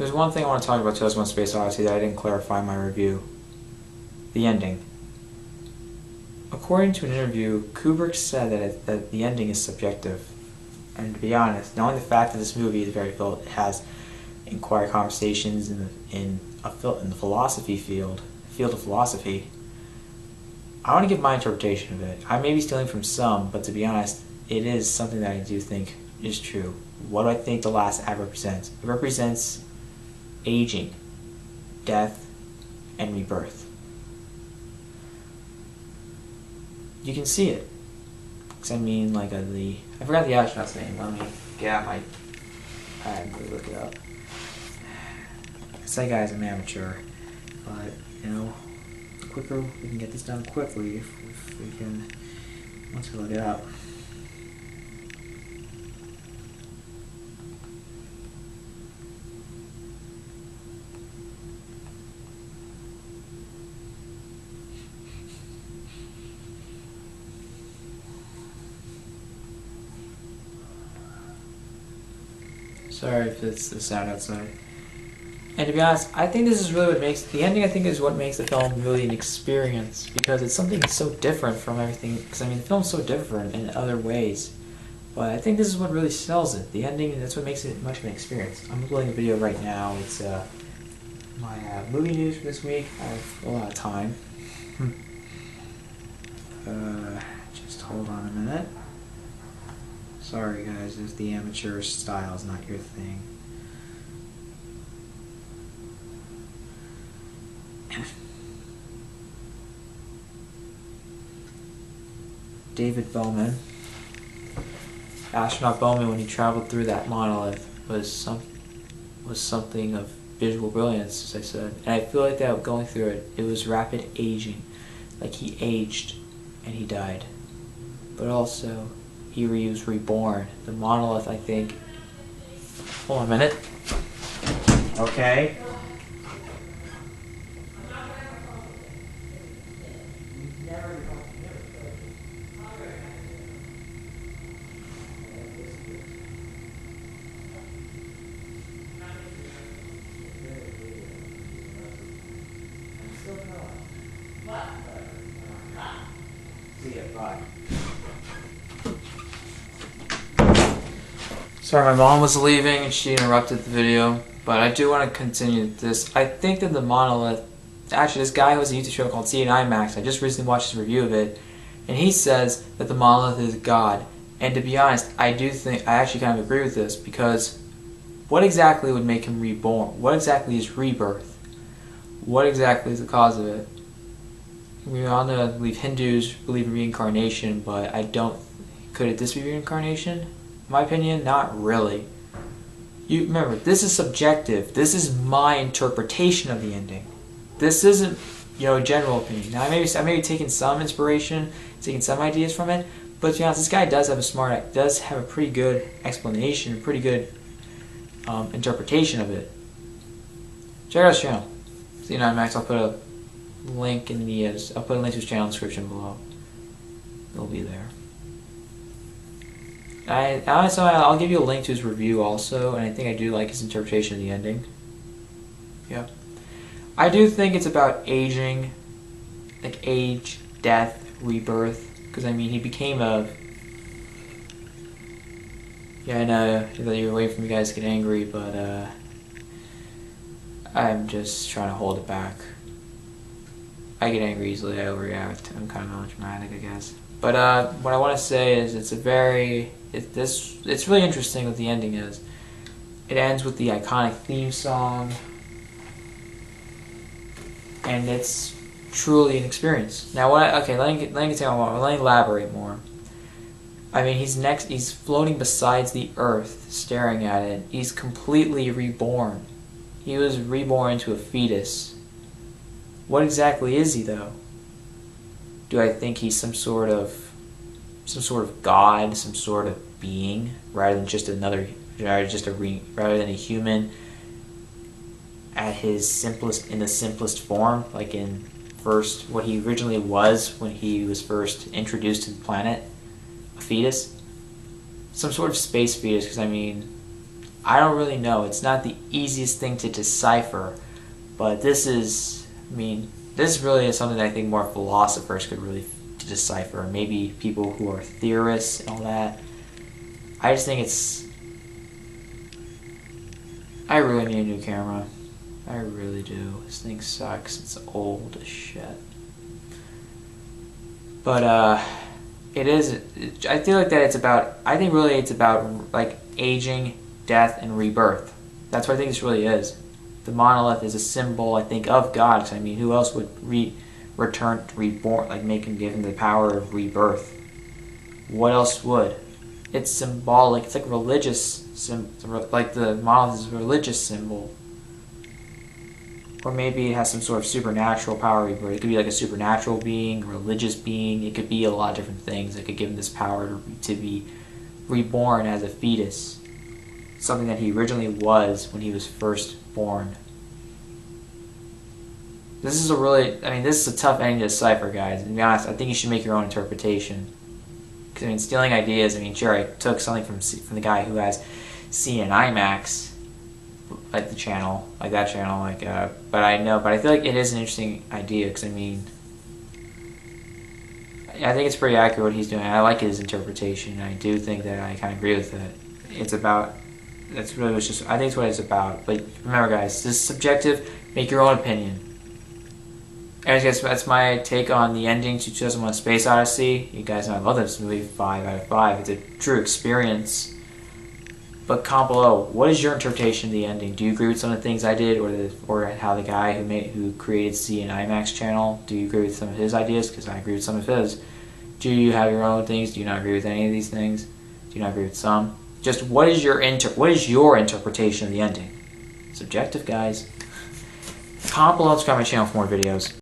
There's one thing I want to talk about 2001: Space Odyssey that I didn't clarify in my review. The ending. According to an interview, Kubrick said that the ending is subjective. And to be honest, knowing the fact that this movie is very built, it has inquiry conversations in the philosophy field of philosophy. I want to give my interpretation of it. I may be stealing from some, but to be honest, it is something that I do think is true. What do I think the last act represents? It represents aging, death, and rebirth. You can see it. Because I mean, like, I forgot the astronaut's name. Let me get out my pad and look it up. That guy's an amateur. But, you know, the quicker we can get this done quickly, if we can, once we look it up. Sorry if it's the sound outside. And to be honest, I think this is really what makes the ending. I think is what makes the film really an experience, because it's something so different from everything. Because I mean, the film's so different in other ways, but I think this is what really sells it. The ending, that's what makes it much of an experience. I'm uploading a video right now. It's my movie news for this week. I have a lot of time. Just hold on a minute. Sorry guys, if the amateur style is not your thing. David Bowman, astronaut Bowman, when he traveled through that monolith, was something of visual brilliance, as I said. And I feel like that going through it, it was rapid aging. Like he aged and he died. But also, he was reborn. The monolith, I think... Hold on a minute. Okay. See ya, bye. Sorry, my mom was leaving and she interrupted the video, but I do want to continue this. I think that the monolith, actually this guy who has a YouTube show called C&I Max, I just recently watched his review of it, and he says that the monolith is God. And to be honest, I actually kind of agree with this, because what exactly would make him reborn? What exactly is rebirth? What exactly is the cause of it? We all know, I believe Hindus believe in reincarnation, but I don't... Could this be reincarnation? In my opinion, not really. You remember, this is subjective. This is my interpretation of the ending. This isn't, a general opinion. Now, I may be taking some inspiration, taking some ideas from it, but to be honest, this guy does have a pretty good explanation, a pretty good interpretation of it. Check out his channel, C9 Max. I'll put a link in the I'll put a link to his channel in the description below. It'll be there. I'll give you a link to his review also, and I think I do like his interpretation of the ending. Yeah. I do think it's about aging, like age, death, rebirth, because I mean he became a... Yeah, I know that you're waiting for me guys to get angry, but I'm just trying to hold it back. I get angry easily, I overreact. I'm kind of melodramatic, I guess. But what I want to say is it's really interesting what the ending is. It ends with the iconic theme song, and it's truly an experience. Now, let me elaborate more. I mean, he's floating beside the earth, staring at it. He's completely reborn. He was reborn into a fetus. What exactly is he, though? Do I think he's some sort of god, some sort of being, rather than a human at his in the simplest form, like in what he originally was when he was first introduced to the planet, a fetus, some sort of space fetus? Because I mean, I don't really know. It's not the easiest thing to decipher, but this is, I mean, this really is something that I think more philosophers could really decipher. Maybe people who are theorists and all that. I just think it's... I really need a new camera. I really do. This thing sucks. It's old as shit. But, it is... I feel like that it's about... I think really it's about, like, aging, death, and rebirth. That's what I think this really is. The monolith is a symbol, I think, of God. Because, I mean, who else would return, reborn, like, give him the power of rebirth? What else would? It's symbolic. It's like religious, like the monolith is a religious symbol. Or maybe it has some sort of supernatural power. It could be like a supernatural being, a religious being. It could be a lot of different things that could give him this power to be reborn as a fetus. Something that he originally was when he was first born. This is a really, I mean, this is a tough ending to decipher, guys. To be honest, I think you should make your own interpretation. Because, I mean, stealing ideas, I mean, sure, I took something from the guy who has seen an IMAX, like the channel, like that channel, but I feel like it is an interesting idea, because, I mean, I think it's pretty accurate what he's doing. I like his interpretation, and I do think that I kind of agree with it. It's about, that's really what's just, I think it's what it's about. But remember, guys, this is subjective, make your own opinion. Anyways, guys, that's my take on the ending to 2001: Space Odyssey. You guys know I love this movie, 5 out of 5. It's a true experience. But comment below, what is your interpretation of the ending? Do you agree with some of the things I did, or how the guy who created C and IMAX channel? Do you agree with some of his ideas? Because I agree with some of his. Do you have your own things? Do you not agree with any of these things? Do you not agree with some? Just what is your interpretation of the ending? Subjective, guys. Comment below and subscribe to my channel for more videos.